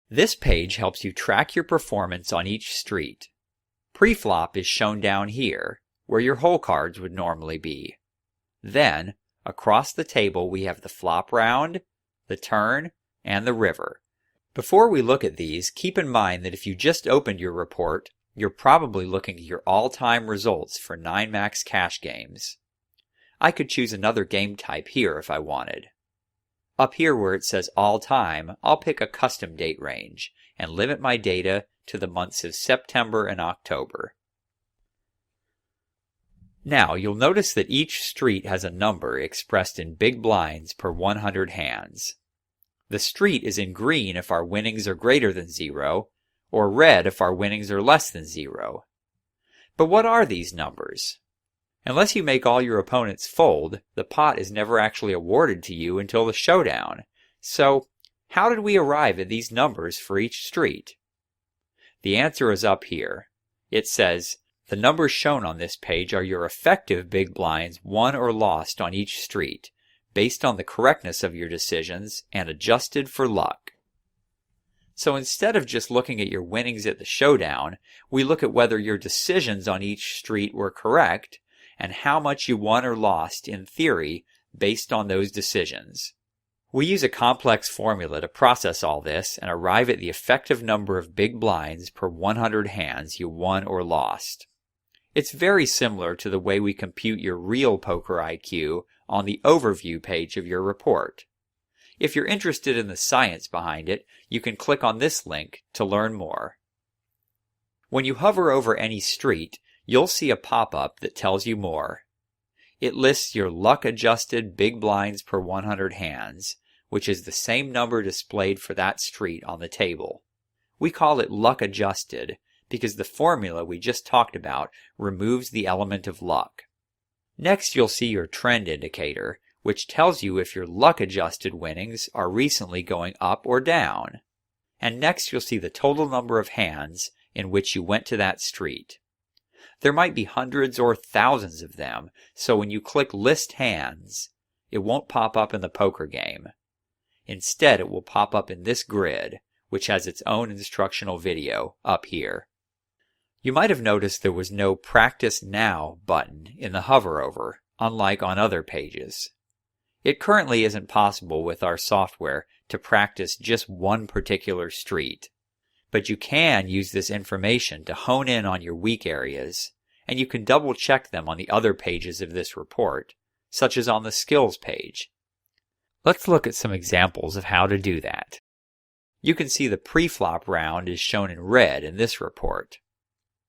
This page helps you track your performance on each street. Pre-flop is shown down here, where your hole cards would normally be. Then, across the table we have the flop round, the turn, and the river. Before we look at these, keep in mind that if you just opened your report, you're probably looking at your all-time results for 9 max cash games. I could choose another game type here if I wanted. Up here where it says all-time, I'll pick a custom date range and limit my data to the months of September and October. Now you'll notice that each street has a number expressed in big blinds per 100 hands. The street is in green if our winnings are greater than 0, or red if our winnings are less than 0. But what are these numbers? Unless you make all your opponents fold, the pot is never actually awarded to you until the showdown. So, how did we arrive at these numbers for each street? The answer is up here. It says, the numbers shown on this page are your effective big blinds won or lost on each street, based on the correctness of your decisions and adjusted for luck. So instead of just looking at your winnings at the showdown, we look at whether your decisions on each street were correct and how much you won or lost in theory based on those decisions. We use a complex formula to process all this and arrive at the effective number of big blinds per 100 hands you won or lost. It's very similar to the way we compute your real poker IQ on the overview page of your report. If you're interested in the science behind it, you can click on this link to learn more. When you hover over any street, you'll see a pop-up that tells you more. It lists your luck-adjusted big blinds per 100 hands, which is the same number displayed for that street on the table. We call it luck-adjusted because the formula we just talked about removes the element of luck. Next, you'll see your trend indicator, which tells you if your luck-adjusted winnings are recently going up or down. And next, you'll see the total number of hands in which you went to that street. There might be hundreds or thousands of them, so when you click List Hands, it won't pop up in the poker game. Instead, it will pop up in this grid, which has its own instructional video up here. You might have noticed there was no Practice Now button in the hover over, unlike on other pages. It currently isn't possible with our software to practice just one particular street. But you can use this information to hone in on your weak areas, and you can double check them on the other pages of this report, such as on the skills page. Let's look at some examples of how to do that. You can see the pre-flop round is shown in red in this report.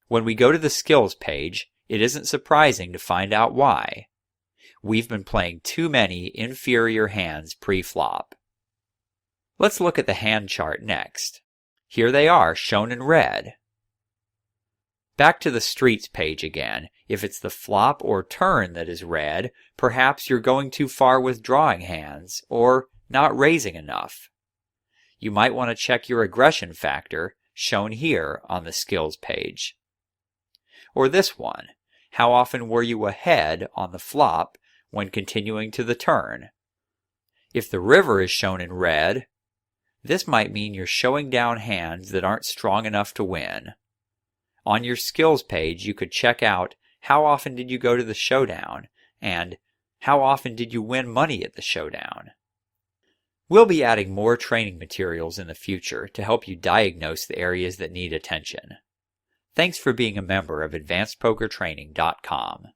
When we go to the skills page, it isn't surprising to find out why. We've been playing too many inferior hands pre-flop. Let's look at the hand chart next. Here they are, shown in red. Back to the streets page again. If it's the flop or turn that is red, perhaps you're going too far with drawing hands, or not raising enough. You might want to check your aggression factor, shown here on the skills page. Or this one, how often were you ahead on the flop when continuing to the turn? If the river is shown in red, this might mean you're showing down hands that aren't strong enough to win. On your skills page, you could check out how often did you go to the showdown and how often did you win money at the showdown. We'll be adding more training materials in the future to help you diagnose the areas that need attention. Thanks for being a member of AdvancedPokerTraining.com.